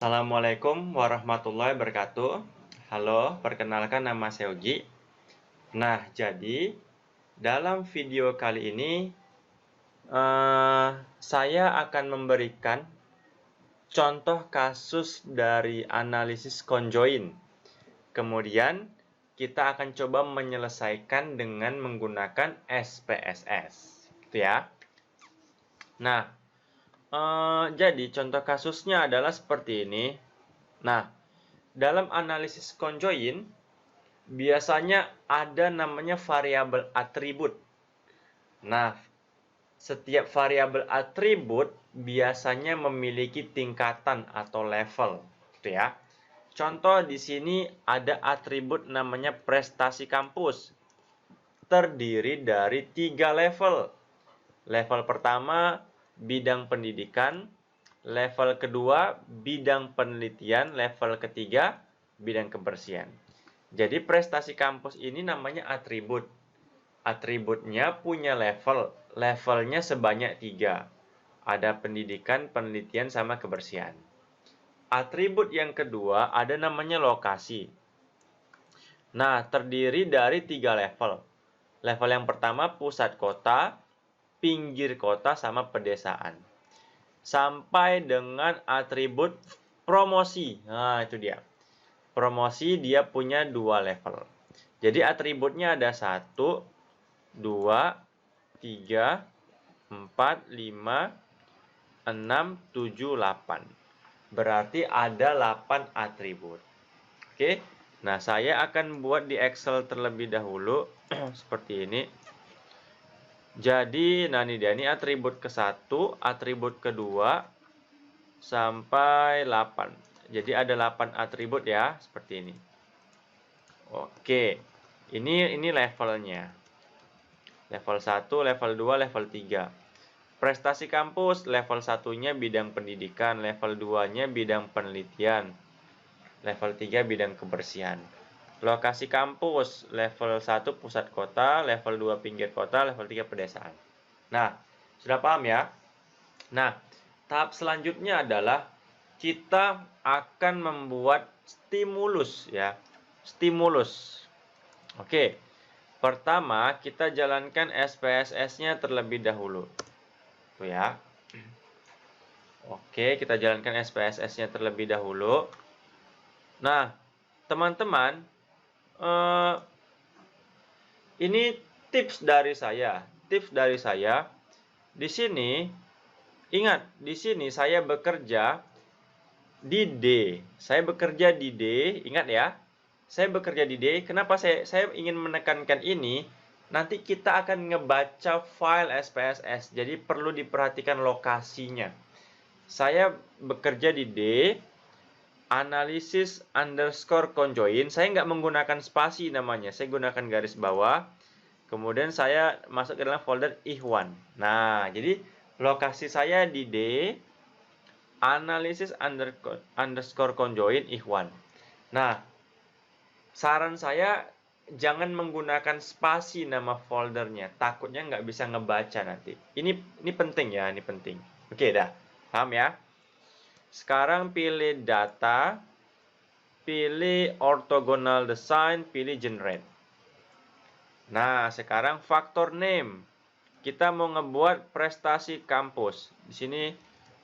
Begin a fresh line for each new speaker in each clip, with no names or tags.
Assalamualaikum warahmatullahi wabarakatuh. Halo, perkenalkan nama saya Ugi. Nah, jadi dalam video kali ini saya akan memberikan contoh kasus dari analisis conjoin. Kemudian kita akan coba menyelesaikan dengan menggunakan SPSS, gitu ya. Nah, jadi contoh kasusnya adalah seperti ini. Nah, dalam analisis conjoin, biasanya ada namanya variabel atribut. Nah, setiap variabel atribut biasanya memiliki tingkatan atau level, gitu ya. Contoh di sini ada atribut namanya prestasi kampus. Terdiri dari 3 level. Level pertama, bidang pendidikan. Level kedua, bidang penelitian. Level ketiga, bidang kebersihan. Jadi prestasi kampus ini namanya atribut. Atributnya punya level. Levelnya sebanyak 3. Ada pendidikan, penelitian, sama kebersihan. Atribut yang kedua ada namanya lokasi. Nah, terdiri dari 3 level. Level yang pertama pusat kota, pinggir kota, sama pedesaan. Sampai dengan atribut promosi. Nah, itu dia. Promosi dia punya 2 level. Jadi atributnya ada 1, 2, 3, 4, 5, 6, 7, 8. Berarti ada 8 atribut. Oke. Nah, saya akan buat di Excel terlebih dahulu seperti ini. Jadi, nah ini dia, ini atribut ke-1, atribut kedua sampai 8. Jadi ada 8 atribut ya, seperti ini. Oke. Ini levelnya. Level 1, level 2, level 3. Prestasi kampus, level 1-nya bidang pendidikan, level 2-nya bidang penelitian, level 3 bidang kebersihan. Lokasi kampus, level 1 pusat kota, level 2 pinggir kota, level 3 pedesaan. Nah, sudah paham ya? Nah, tahap selanjutnya adalah kita akan membuat stimulus ya. Stimulus. Oke. Pertama, kita jalankan SPSS-nya terlebih dahulu. Tuh ya. Oke, kita jalankan SPSS-nya terlebih dahulu. Nah, teman-teman, ini tips dari saya. Tips dari saya. Di sini, ingat, di sini saya bekerja di D. Saya bekerja di D, ingat ya. Saya bekerja di D. Kenapa saya ingin menekankan ini? Nanti kita akan ngebaca file SPSS. Jadi perlu diperhatikan lokasinya. Saya bekerja di D, analisis underscore conjoin. Saya nggak menggunakan spasi namanya. Saya gunakan garis bawah. Kemudian saya masuk ke dalam folder Ikhwan. Nah, jadi lokasi saya di D, analisis underscore conjoin Ikhwan. Nah, saran saya jangan menggunakan spasi nama foldernya. Takutnya nggak bisa ngebaca nanti. Ini penting ya, ini penting. Oke, dah. Paham ya? Sekarang pilih data, pilih orthogonal design, pilih generate. Nah, sekarang faktor name. Kita mau ngebuat prestasi kampus. Di sini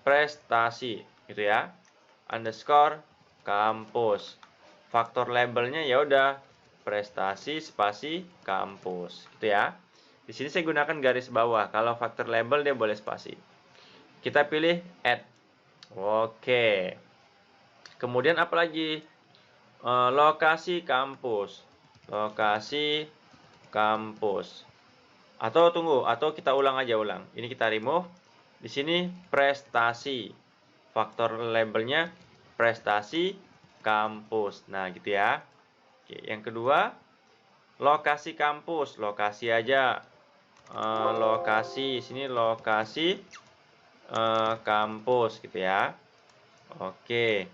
prestasi, gitu ya. Underscore kampus. Faktor labelnya ya udah prestasi spasi kampus, gitu ya. Di sini saya gunakan garis bawah. Kalau faktor label dia boleh spasi. Kita pilih add. Oke. Kemudian apa lagi? Lokasi kampus. Lokasi kampus. Atau tunggu, atau kita ulang aja ulang. Ini kita remove. Di sini prestasi. Faktor labelnya prestasi kampus. Nah, gitu ya. Oke, yang kedua, lokasi kampus. Lokasi aja. Lokasi, sini lokasi kampus gitu ya. Oke.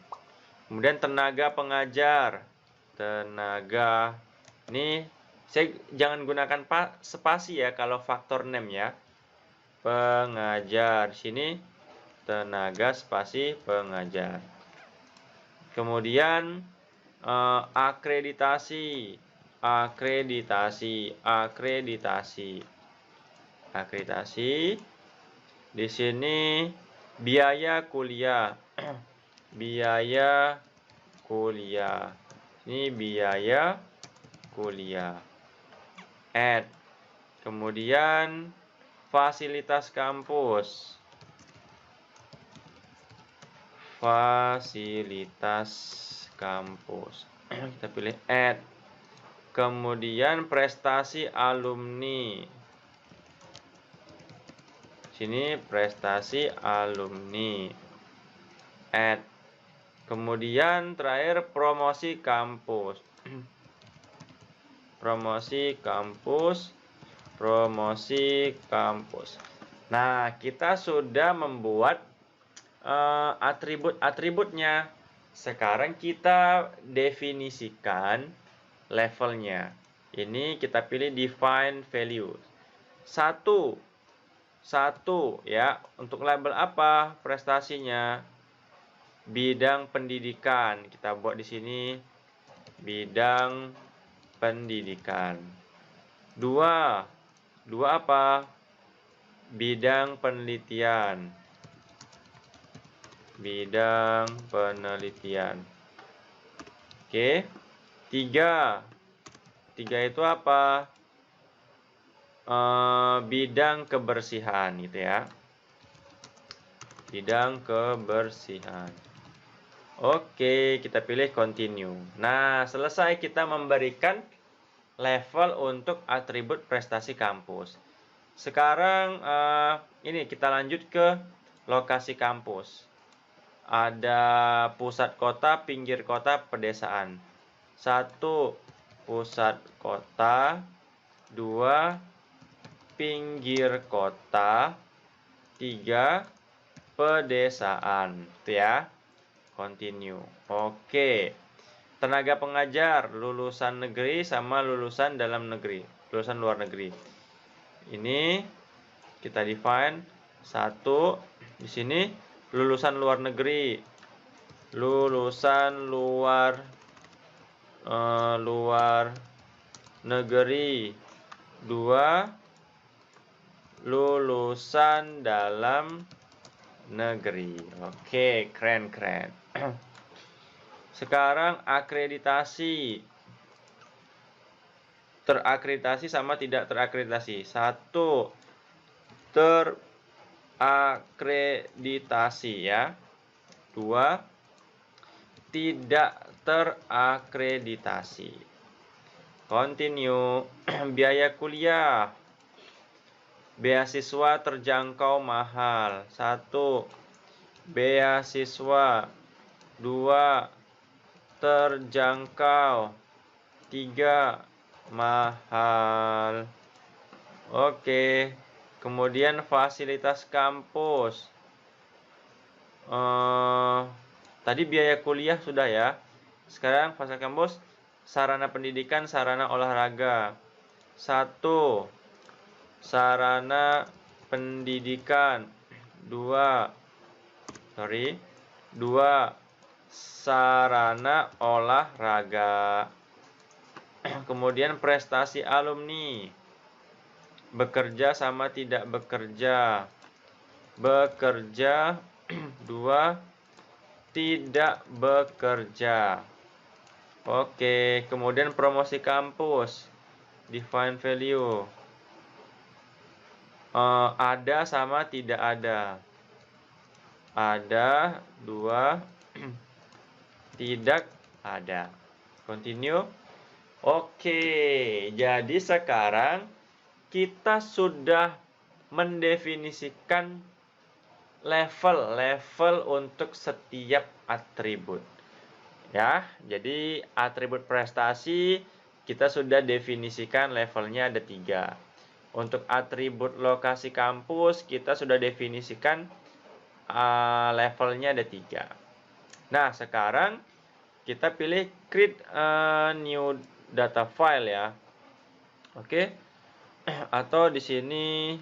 Kemudian tenaga pengajar. Tenaga. Ini saya jangan gunakan spasi ya kalau faktor name ya. Pengajar. Sini tenaga spasi pengajar. Kemudian akreditasi, akreditasi. Di sini biaya kuliah, biaya kuliah. Ini biaya kuliah. Add. Kemudian fasilitas kampus. Fasilitas kampus. Kita pilih add. Kemudian prestasi alumni. Sini prestasi alumni. Add. Kemudian terakhir promosi kampus. Promosi kampus. Promosi kampus. Nah, kita sudah membuat atribut-atributnya. Sekarang kita definisikan levelnya. Ini kita pilih define value. Satu ya. Untuk label apa prestasinya? Bidang pendidikan. Kita buat di sini bidang pendidikan. Dua apa? Bidang penelitian. Bidang penelitian. Oke. Tiga itu apa? Bidang kebersihan gitu ya. Bidang kebersihan. Oke, kita pilih continue. Nah, selesai kita memberikan level untuk atribut prestasi kampus. Sekarang ini kita lanjut ke lokasi kampus. Ada pusat kota, pinggir kota, pedesaan. 1. Pusat kota. 2. Pinggir kota. 3. Pedesaan. Itu ya. Continue. Oke. Tenaga pengajar, lulusan negeri sama lulusan dalam negeri. Lulusan luar negeri. Ini kita define. 1. Di sini lulusan luar negeri. Lulusan luar negeri. 2. Lulusan dalam negeri. Oke, keren. Sekarang akreditasi. Terakreditasi sama tidak terakreditasi. 1. Terakreditasi ya. 2. Tidak terakreditasi. Continue. Biaya kuliah. Beasiswa terjangkau mahal. 1. Beasiswa. 2. Terjangkau. 3. Mahal. Oke. Kemudian fasilitas kampus. Tadi biaya kuliah sudah ya. Sekarang fasilitas kampus, sarana pendidikan, sarana olahraga. 1. Sarana pendidikan. 2. Sarana olahraga. Kemudian prestasi alumni. Bekerja sama tidak bekerja. Bekerja. 2. Tidak bekerja. Oke, kemudian promosi kampus. Define value. Ada sama tidak ada. Ada. 2. Tidak ada. Continue. Oke, jadi sekarang kita sudah mendefinisikan level untuk setiap atribut. Ya, jadi atribut prestasi kita sudah definisikan levelnya ada 3. Untuk atribut lokasi kampus kita sudah definisikan levelnya ada 3. Nah, sekarang kita pilih create new data file ya. Oke. Atau di sini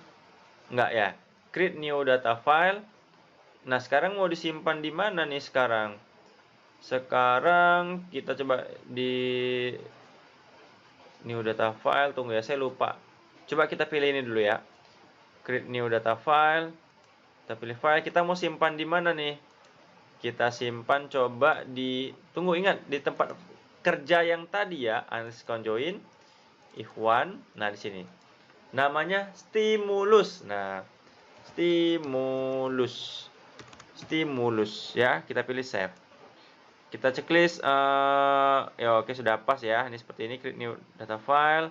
enggak ya. Create new data file. Nah, sekarang mau disimpan di mana nih sekarang? Sekarang kita coba di new data file. Tunggu ya, saya lupa. Coba kita pilih ini dulu ya. Create new data file. Kita pilih file. Kita mau simpan di mana nih? Kita simpan coba di, tunggu, ingat di tempat kerja yang tadi ya, analysis conjoin if1. Nah, di sini. Namanya stimulus. Nah, stimulus ya, kita pilih save. Kita checklist, ya oke, sudah pas ya, ini seperti ini, create new data file.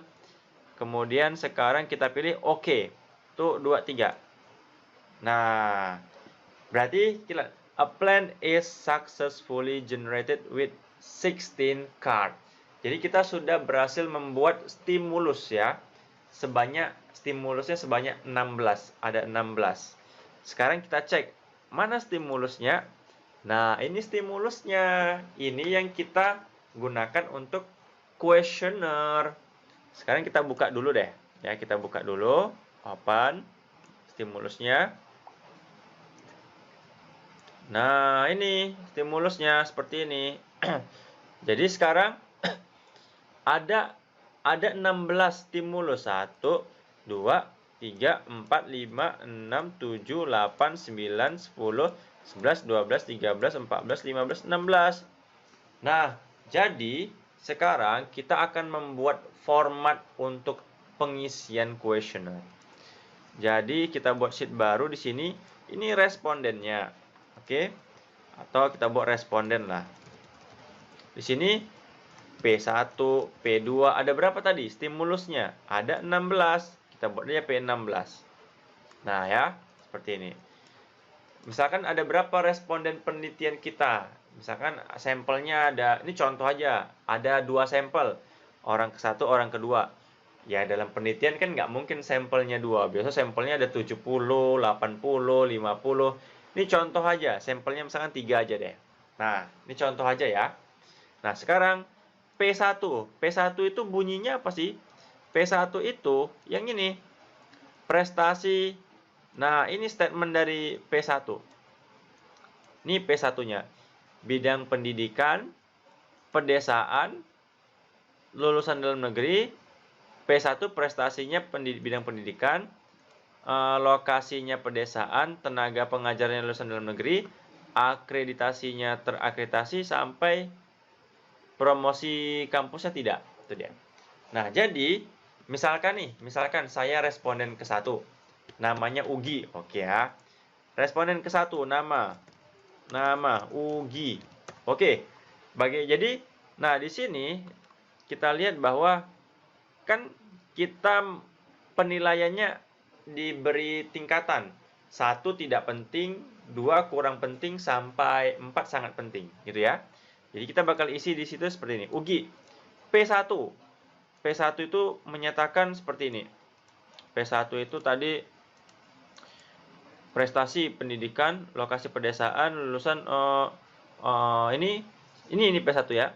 Kemudian sekarang kita pilih oke, tuh 2, 3. Nah, berarti kita, a plan is successfully generated with 16 card. Jadi kita sudah berhasil membuat stimulus ya, stimulusnya sebanyak 16, ada 16. Sekarang kita cek, mana stimulusnya? Nah, ini stimulusnya. Ini yang kita gunakan untuk questionnaire. Sekarang kita buka dulu deh. Ya, kita buka dulu. Open stimulusnya. Nah, ini stimulusnya seperti ini. Jadi sekarang ada 16 stimulus. 1, 2, 3, 4, 5, 6, 7, 8, 9, 10, 11, 12, 13, 14, 15, 16. Nah, jadi sekarang kita akan membuat format untuk pengisian kuesioner. Jadi kita buat sheet baru di sini. Ini respondennya. Oke. Atau kita buat responden lah. Di sini P1, P2, ada berapa tadi stimulusnya? Ada 16. Kita buat aja P16. Nah ya, seperti ini. Misalkan ada berapa responden penelitian kita. Misalkan sampelnya ada, ini contoh aja, ada 2 sampel. Orang ke-1, orang kedua. Ya dalam penelitian kan nggak mungkin sampelnya 2. Biasa sampelnya ada 70, 80, 50. Ini contoh aja, sampelnya misalkan 3 aja deh. Nah, ini contoh aja ya. Nah, sekarang P1. P1 itu bunyinya apa sih? P1 itu yang ini. Prestasi. Nah, ini statement dari P1. Ini P1-nya. Bidang pendidikan, pedesaan, lulusan dalam negeri. P1 prestasinya bidang pendidikan, lokasinya pedesaan, tenaga pengajarnya lulusan dalam negeri, akreditasinya terakreditasi, sampai promosi kampusnya tidak. Itu dia. Nah, jadi misalkan saya responden ke-1. Namanya Ugi. Oke ya. Responden ke-1 nama Ugi. Oke. Jadi nah di sini kita lihat bahwa kan kita penilaiannya diberi tingkatan. 1 tidak penting, 2 kurang penting, sampai 4 sangat penting, gitu ya. Jadi kita bakal isi di situ seperti ini. Ugi P1. P1 itu menyatakan seperti ini. P1 itu tadi prestasi pendidikan, lokasi pedesaan, lulusan ini P1 ya.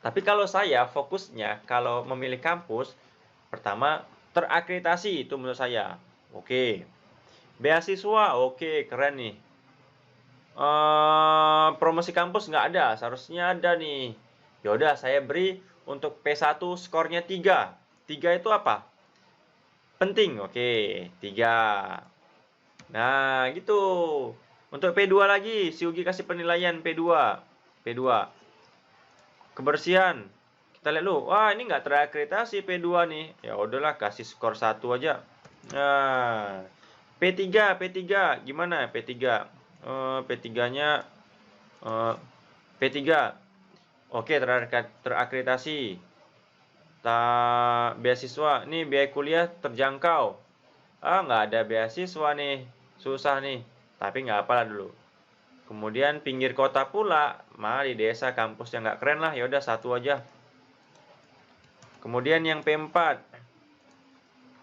Tapi kalau saya fokusnya kalau memilih kampus, pertama terakreditasi, itu menurut saya. Oke. Beasiswa, oke, keren nih. Promosi kampus nggak ada, seharusnya ada nih. Yaudah, saya beri untuk P1 skornya 3. 3 itu apa? Penting, oke, 3. Nah, gitu. Untuk P2 lagi, si Ugi kasih penilaian P2. Kebersihan. Kita lihat dulu. Wah, ini nggak terakreditasi P2 nih. Ya udahlah, kasih skor 1 aja. Nah, P3. Gimana P3? P3-nya P3. Oke, terakreditasi. Beasiswa. Nih biaya kuliah terjangkau. Nggak ada beasiswa nih. Susah nih. Tapi nggak apalah dulu. Kemudian pinggir kota pula. Malah di desa kampus yang nggak keren lah. Yaudah 1 aja. Kemudian yang P4.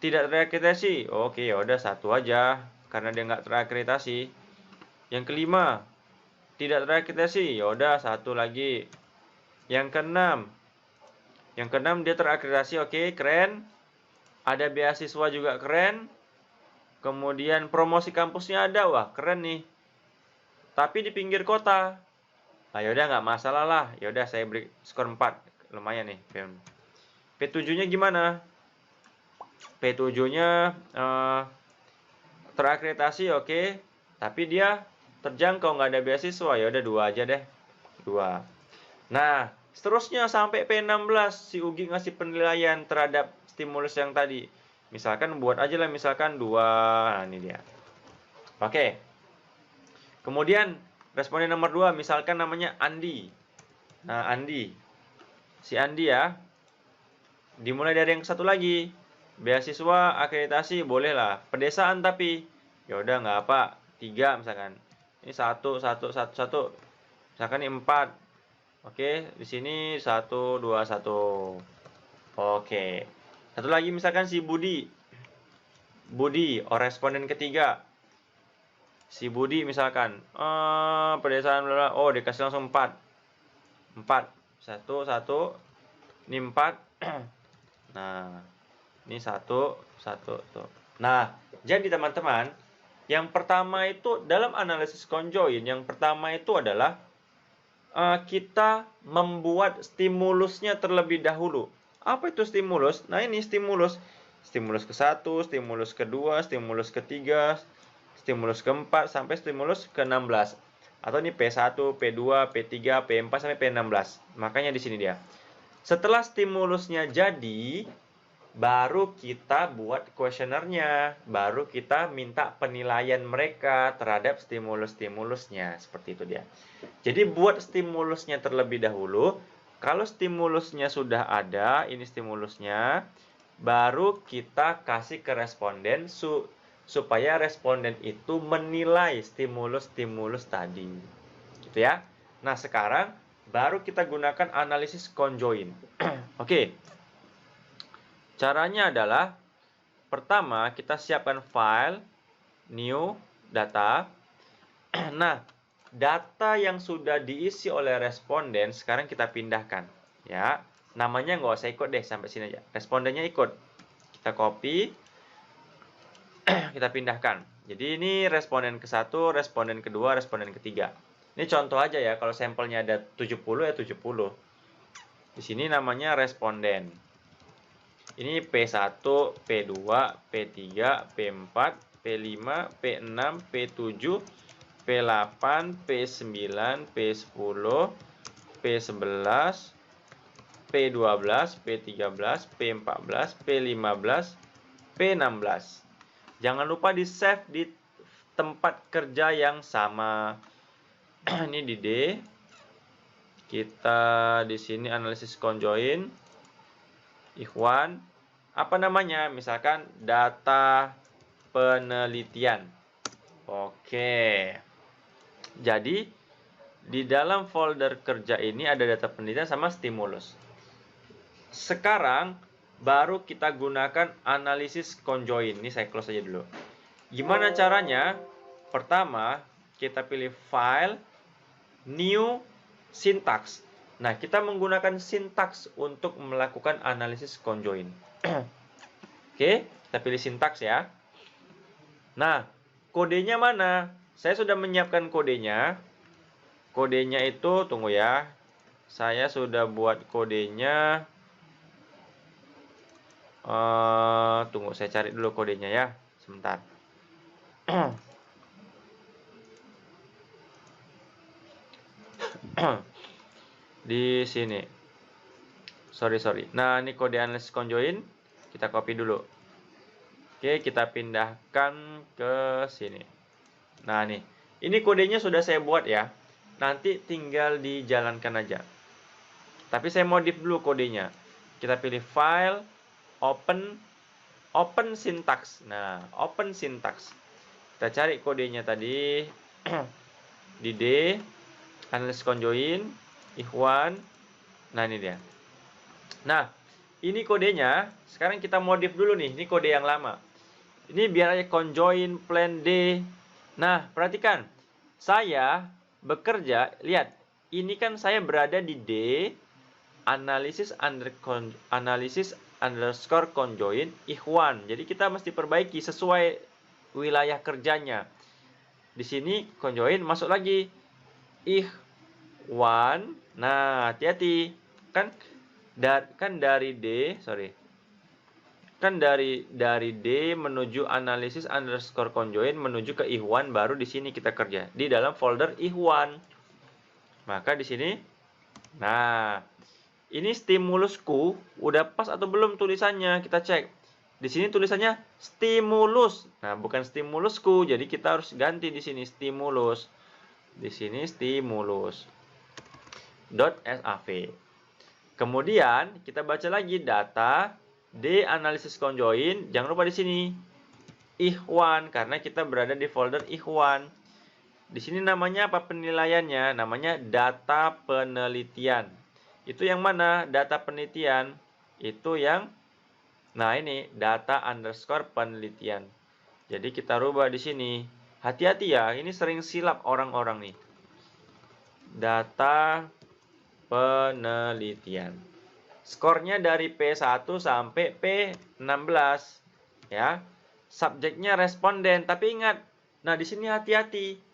Tidak terakreditasi. Oke, yaudah 1 aja. Karena dia nggak terakreditasi. Yang kelima. Tidak terakreditasi. Yaudah 1 lagi. Yang keenam. Dia terakreditasi. Oke, keren. Ada beasiswa juga, keren. Kemudian promosi kampusnya ada. Wah, keren nih. Tapi di pinggir kota. Nah, yaudah nggak masalah lah. Yaudah saya beri skor 4. Lumayan nih. P7-nya gimana? P7-nya terakreditasi oke. Tapi dia terjangkau nggak ada beasiswa. Ya udah 2 aja deh. 2. Nah, seterusnya sampai P16 si Ugi ngasih penilaian terhadap stimulus yang tadi. Misalkan buat aja lah misalkan 2. Nah, ini dia. Oke. Kemudian responden nomor 2 misalkan namanya Andi. Nah, Andi. Si Andi ya. Dimulai dari yang satu lagi. Beasiswa akreditasi boleh lah. Pedesaan tapi ya udah nggak apa. 3 misalkan. Ini 1 1 1 1. Misalkan ini 4. Oke, di sini 1 2 1. Oke. Satu lagi misalkan si Budi. Budi, responden ketiga. Si Budi misalkan, pedesaan oh dikasih langsung 4. 4. 1 1. Ini 4. Nah, ini 1 1 tuh. Nah, jadi teman-teman, yang pertama itu dalam analisis conjoin, yang pertama itu adalah kita membuat stimulusnya terlebih dahulu. Apa itu stimulus? Nah, ini stimulus. Stimulus ke-1, stimulus kedua, stimulus ketiga, stimulus keempat, sampai stimulus ke-16. Atau ini P1, P2, P3, P4, sampai P16. Makanya di sini dia. Setelah stimulusnya jadi, baru kita buat kuesionernya. Baru kita minta penilaian mereka terhadap stimulus-stimulusnya. Seperti itu dia. Jadi buat stimulusnya terlebih dahulu. Kalau stimulusnya sudah ada, ini stimulusnya, baru kita kasih ke responden supaya responden itu menilai stimulus-stimulus tadi. Gitu ya. Nah, sekarang baru kita gunakan analisis conjoin. Oke. Caranya adalah pertama kita siapkan file new data. Nah, data yang sudah diisi oleh responden sekarang kita pindahkan, ya. Namanya nggak usah ikut deh sampai sini aja. Respondennya ikut. Kita copy, kita pindahkan. Jadi ini responden ke-1, responden kedua, responden ketiga. Ini contoh aja ya, kalau sampelnya ada 70 ya 70. Di sini namanya responden. Ini P1, P2, P3, P4, P5, P6, P7, P8, P9, P10, P11, P12, P13, P14, P15, P16. Jangan lupa di save di tempat kerja yang sama. Ini di D. Kita di sini analisis conjoin. Ikhwan. Apa namanya? Misalkan data penelitian. Oke. Jadi di dalam folder kerja ini ada data penelitian sama stimulus. Sekarang baru kita gunakan analisis conjoin. Ini saya close aja dulu. Gimana caranya? Pertama, kita pilih file, new, syntax. Nah, kita menggunakan syntax untuk melakukan analisis conjoin. Oke, kita pilih syntax ya. Nah, kodenya mana? Saya sudah menyiapkan kodenya. Kodenya itu, tunggu ya. Saya sudah buat kodenya. Tunggu, saya cari dulu kodenya ya. Sebentar. Di sini. Sorry. Nah, ini kode analisis conjoin. Kita copy dulu. Oke, kita pindahkan ke sini. Nah, nih. Ini kodenya sudah saya buat ya. Nanti tinggal dijalankan aja. Tapi saya modif dulu kodenya. Kita pilih file, open syntax. Nah, open syntax. Kita cari kodenya tadi. Di D, analisis conjoin, Ikhwan. Nah, ini dia. Nah, ini kodenya. Sekarang kita modif dulu nih. Ini kode yang lama. Ini biar aja conjoin plan D. Nah, perhatikan. Saya bekerja, lihat. Ini kan saya berada di D, analisis underscore conjoin, Ikhwan. Jadi kita mesti perbaiki sesuai wilayah kerjanya. Di sini conjoin masuk lagi 1. Nah, hati-hati. Kan dari D, Kan dari D menuju analisis underscore conjoin menuju ke Ikhwan, baru di sini kita kerja di dalam folder Ikhwan. Maka di sini, nah, ini stimulusku udah pas atau belum tulisannya? Kita cek. Di sini tulisannya stimulus. Nah, bukan stimulusku. Jadi kita harus ganti di sini stimulus. Di sini stimulus. .sav. Kemudian kita baca lagi data D analisis conjoin. Jangan lupa di sini Ikhwan karena kita berada di folder Ikhwan. Di sini namanya apa penilaiannya? Namanya data penelitian. Itu yang mana? Data penelitian. Itu yang, nah ini, data underscore penelitian. Jadi kita rubah di sini. Hati-hati ya, ini sering silap orang-orang nih. Data penelitian. Skornya dari P1 sampai P16. Ya. Subjeknya responden, tapi ingat, nah di sini hati-hati.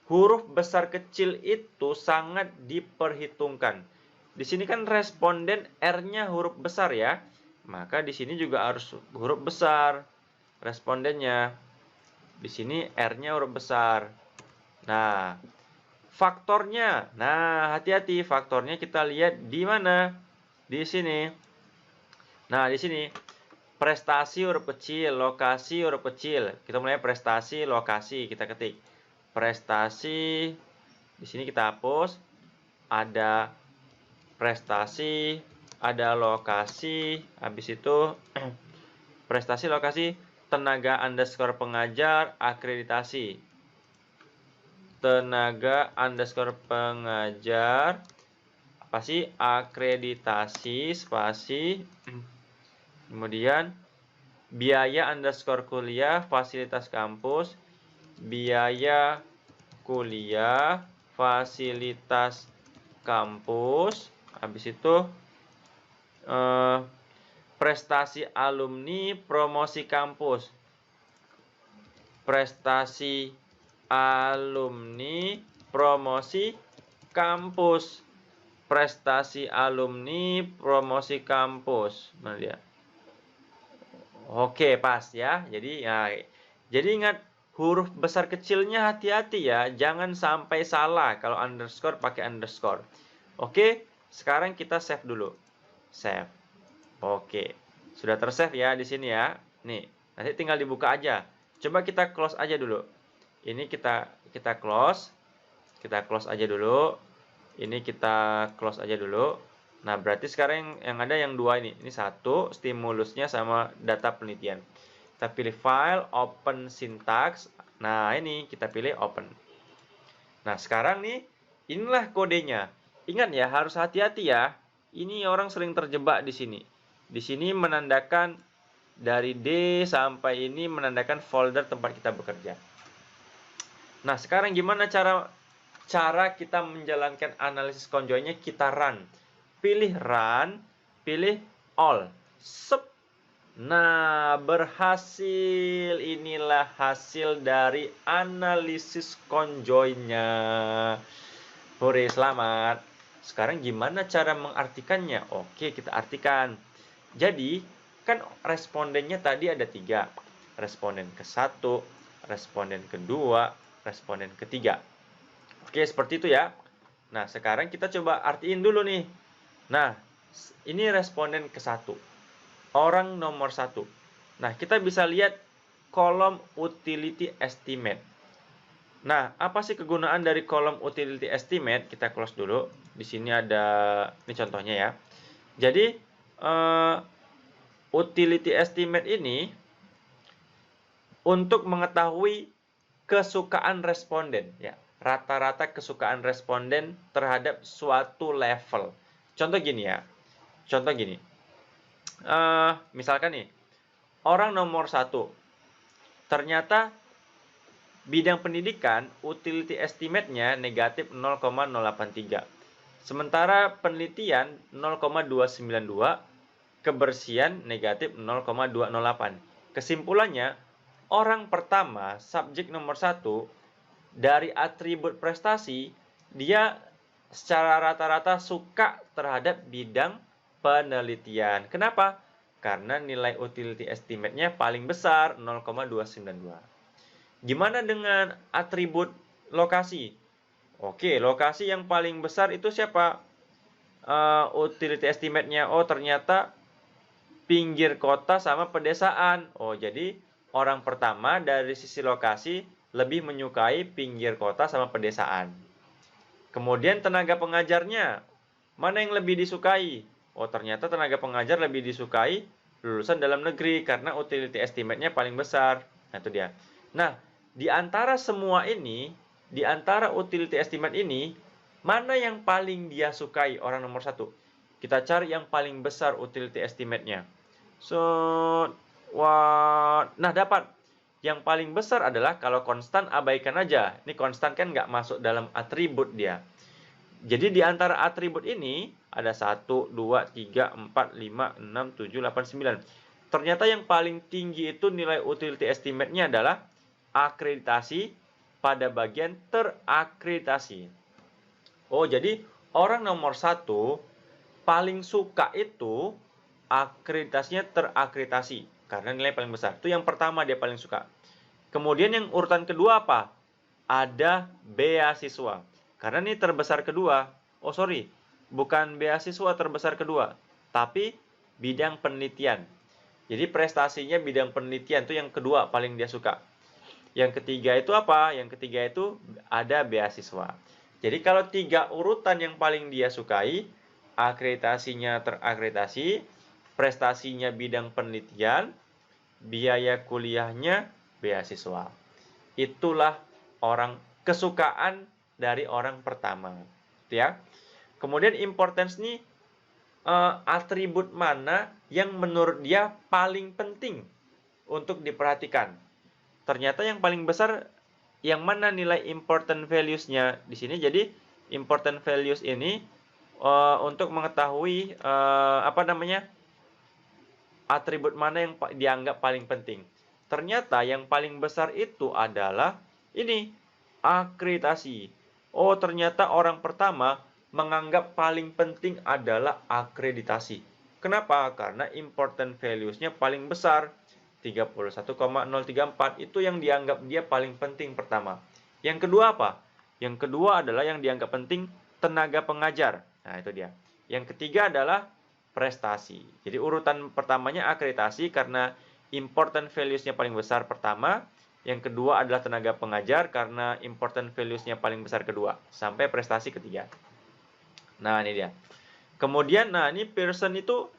Huruf besar kecil itu sangat diperhitungkan. Di sini kan responden R-nya huruf besar ya. Maka di sini juga harus huruf besar respondennya. Di sini R-nya huruf besar. Nah, faktornya. Nah, hati-hati, faktornya kita lihat di mana? Di sini. Nah, di sini prestasi huruf kecil, lokasi huruf kecil. Kita mulai prestasi, lokasi, kita ketik. Prestasi, di sini kita hapus, ada prestasi, ada lokasi, habis itu prestasi, lokasi, tenaga underscore pengajar, akreditasi. Tenaga underscore pengajar, apa sih? Akreditasi, spasi, kemudian biaya underscore kuliah, fasilitas kampus, biaya kuliah, fasilitas kampus, habis itu prestasi alumni, promosi kampus, prestasi alumni, promosi kampus, prestasi alumni, promosi kampus. Mana dia? Oke, pas ya. Jadi ingat, huruf besar kecilnya hati-hati ya, jangan sampai salah kalau underscore pakai underscore. Oke, sekarang kita save dulu. Save. Oke, sudah tersave ya di sini ya. Nih, nanti tinggal dibuka aja. Coba kita close aja dulu. Ini kita close. Kita close aja dulu. Ini kita close aja dulu. Nah, berarti sekarang yang ada yang dua ini. Ini satu, stimulusnya sama data penelitian. Kita pilih file, open syntax. Nah, ini kita pilih open. Nah, sekarang nih, inilah kodenya. Ingat ya, harus hati-hati ya. Ini orang sering terjebak di sini. Di sini menandakan dari D sampai ini menandakan folder tempat kita bekerja. Nah, sekarang gimana cara kita menjalankan analisis conjoinnya? Kita run. Pilih run, pilih all. Sep. Nah, berhasil. Inilah hasil dari analisis conjoinnya. Hore, selamat. Sekarang gimana cara mengartikannya? Oke, kita artikan. Jadi, kan respondennya tadi ada 3. Responden ke-1, responden kedua, responden ketiga. Oke, seperti itu ya. Nah, sekarang kita coba artiin dulu nih. Nah, ini responden ke-1. Orang nomor 1. Nah, kita bisa lihat kolom utility estimate. Nah, apa sih kegunaan dari kolom utility estimate? Kita close dulu. Di sini ada, ini contohnya ya. Jadi, utility estimate ini untuk mengetahui kesukaan responden ya. Rata-rata kesukaan responden terhadap suatu level. Contoh gini ya. Misalkan nih, orang nomor 1. Ternyata bidang pendidikan, utility estimate-nya negatif 0,083. Sementara penelitian 0,292, kebersihan negatif 0,208. Kesimpulannya, orang pertama, subjek nomor 1, dari atribut prestasi, dia secara rata-rata suka terhadap bidang penelitian. Kenapa? Karena nilai utility estimate-nya paling besar 0,292. Gimana dengan atribut lokasi? Oke, lokasi yang paling besar itu siapa? Utility estimate-nya. Oh, ternyata pinggir kota sama pedesaan. Oh, jadi orang pertama dari sisi lokasi lebih menyukai pinggir kota sama pedesaan. Kemudian tenaga pengajarnya, mana yang lebih disukai? Oh, ternyata tenaga pengajar lebih disukai lulusan dalam negeri karena utility estimate-nya paling besar. Nah, itu dia. Nah, di antara semua ini, di antara utility estimate ini, mana yang paling dia sukai orang nomor 1? Kita cari yang paling besar utility estimate-nya. Nah, dapat. Yang paling besar adalah kalau konstan abaikan aja. Ini konstan kan nggak masuk dalam atribut dia. Jadi di antara atribut ini ada 1, 2, 3, 4, 5, 6, 7, 8, 9. Ternyata yang paling tinggi itu nilai utility estimate-nya adalah akreditasi pada bagian terakreditasi. Oh, jadi orang nomor 1 paling suka itu akreditasinya terakreditasi karena nilai paling besar. Itu yang pertama dia paling suka. Kemudian yang urutan kedua apa? Ada beasiswa. Karena ini terbesar kedua. Oh, sorry. Bukan beasiswa terbesar kedua, tapi bidang penelitian. Jadi prestasinya bidang penelitian itu yang kedua paling dia suka. Yang ketiga itu apa? Yang ketiga itu ada beasiswa. Jadi kalau 3 urutan yang paling dia sukai, akreditasinya terakreditasi, prestasinya bidang penelitian, biaya kuliahnya beasiswa. Itulah orang kesukaan dari orang pertama, ya. Kemudian importance nih atribut mana yang menurut dia paling penting untuk diperhatikan. Ternyata yang paling besar yang mana nilai important values-nya di sini. Jadi important values ini untuk mengetahui atribut mana yang dianggap paling penting. Ternyata yang paling besar itu adalah ini, akreditasi. Oh, ternyata orang pertama menganggap paling penting adalah akreditasi. Kenapa? Karena important values-nya paling besar, 31,034. Itu yang dianggap dia paling penting pertama. Yang kedua apa? Yang kedua adalah yang dianggap penting tenaga pengajar. Nah, itu dia. Yang ketiga adalah prestasi. Jadi urutan pertamanya akreditasi karena important values-nya paling besar pertama. Yang kedua adalah tenaga pengajar karena important values-nya paling besar kedua. Sampai prestasi ketiga. Nah, ini dia. Kemudian, ini Pearson itu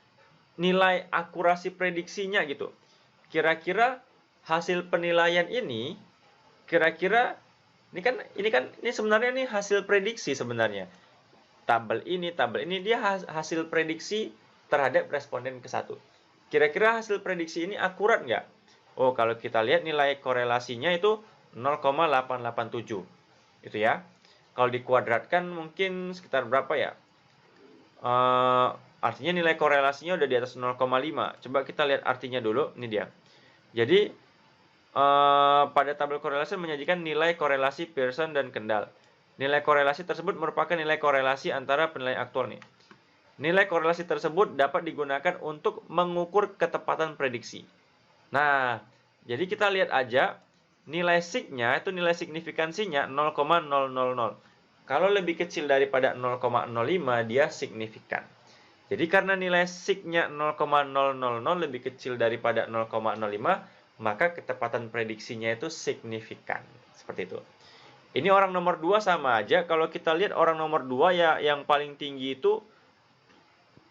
nilai akurasi prediksinya gitu. Kira-kira hasil penilaian ini, kira-kira ini sebenarnya nih hasil prediksi sebenarnya. Tabel ini dia hasil prediksi terhadap responden ke-1. Kira-kira hasil prediksi ini akurat nggak? Oh, kalau kita lihat nilai korelasinya itu 0,887. Itu ya. Kalau dikuadratkan mungkin sekitar berapa ya? Artinya nilai korelasinya udah di atas 0,5. Coba kita lihat artinya dulu. Ini dia. Jadi, pada tabel korelasi menyajikan nilai korelasi Pearson dan Kendall. Nilai korelasi tersebut merupakan nilai korelasi antara penilaian aktual nih. Nilai korelasi tersebut dapat digunakan untuk mengukur ketepatan prediksi. Nah, jadi kita lihat aja nilai sig-nya itu nilai signifikansinya 0,000. Kalau lebih kecil daripada 0,05 dia signifikan. Jadi karena nilai sig-nya 0,000 lebih kecil daripada 0,05, maka ketepatan prediksinya itu signifikan. Seperti itu. Ini orang nomor 2 sama aja. Kalau kita lihat orang nomor 2 ya yang paling tinggi itu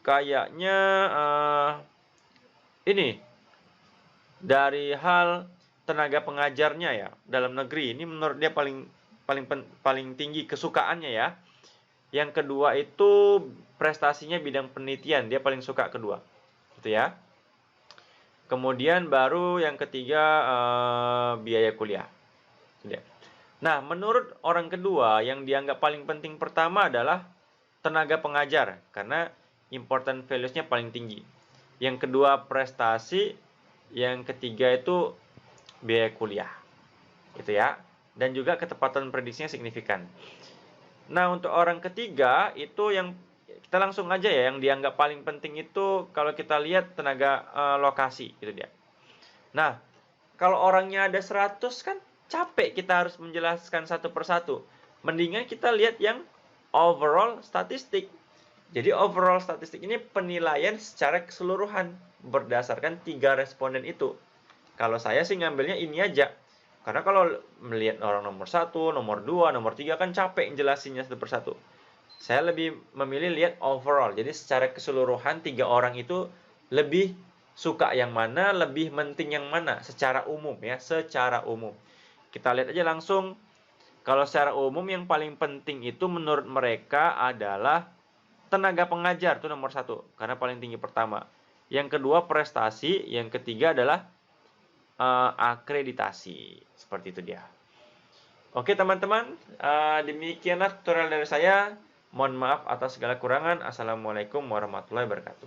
kayaknya ini dari hal tenaga pengajarnya ya dalam negeri. Ini menurut dia paling tinggi kesukaannya ya. Yang kedua itu prestasinya bidang penelitian, dia paling suka kedua. Gitu ya. Kemudian baru yang ketiga biaya kuliah. Nah, menurut orang kedua yang dianggap paling penting pertama adalah tenaga pengajar karena important values-nya paling tinggi. Yang kedua prestasi, yang ketiga itu biaya kuliah. Gitu ya. Dan juga ketepatan prediksinya signifikan. Nah, untuk orang ketiga itu yang kita langsung aja ya, yang dianggap paling penting itu kalau kita lihat tenaga lokasi, itu dia. Nah, kalau orangnya ada 100 kan capek kita harus menjelaskan satu persatu. Mendingan kita lihat yang overall statistik. Jadi overall statistik ini penilaian secara keseluruhan berdasarkan 3 responden itu. Kalau saya sih ngambilnya ini aja. Karena kalau melihat orang nomor 1, nomor 2, nomor 3 kan capek jelasinnya satu persatu. Saya lebih memilih lihat overall. Jadi secara keseluruhan 3 orang itu lebih suka yang mana, lebih penting yang mana secara umum ya, secara umum. Kita lihat aja langsung. Kalau secara umum yang paling penting itu menurut mereka adalah tenaga pengajar, itu nomor 1 karena paling tinggi pertama. Yang kedua prestasi, yang ketiga adalah akreditasi. Seperti itu dia. Oke teman-teman, demikianlah tutorial dari saya. Mohon maaf atas segala kurangan. Assalamualaikum warahmatullahi wabarakatuh.